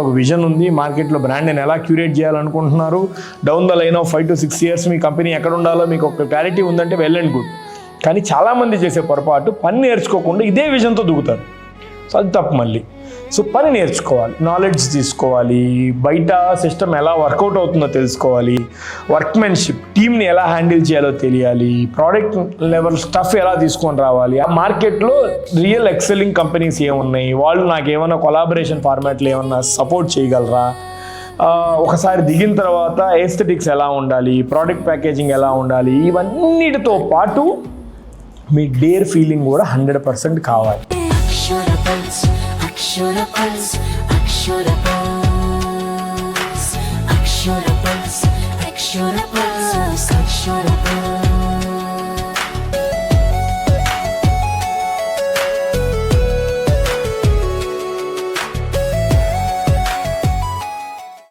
ఒక విజన్ ఉంది, మార్కెట్లో బ్రాండ్ నేను ఎలా క్యూరేట్ చేయాలనుకుంటున్నారు, down the line of 5 to 6 years me company ఎక్కడ ఉండాలో మీకు ఒక క్లారిటీ ఉందంటే వెల్ అండ్ గుడ్. కానీ చాలామంది చేసే పొరపాటు పని నేర్చుకోకుండా ఇదే విజన్తో దిగుతారు. సో అది తప్పు మళ్ళీ. సో పని నేర్చుకోవాలి, నాలెడ్జ్ తీసుకోవాలి, బయట సిస్టమ్ ఎలా వర్కౌట్ అవుతుందో తెలుసుకోవాలి, వర్క్మెన్షిప్ టీమ్ని ఎలా హ్యాండిల్ చేయాలో తెలియాలి, ప్రోడక్ట్ లెవెల్ స్టఫ్ ఎలా తీసుకొని రావాలి, ఆ మార్కెట్లో రియల్ ఎక్సెలింగ్ కంపెనీస్ ఏమున్నాయి, వాళ్ళు నాకు ఏమైనా కొలాబరేషన్ ఫార్మాట్లో ఏమన్నా సపోర్ట్ చేయగలరా, ఒకసారి దిగిన తర్వాత ఎస్థెటిక్స్ ఎలా ఉండాలి, ప్రోడక్ట్ ప్యాకేజింగ్ ఎలా ఉండాలి, ఇవన్నిటితో పాటు మీ డేర్ ఫీలింగ్ కూడా 100% కావాలి. Akshara Pulse, Akshara Pulse, Akshara Pulse.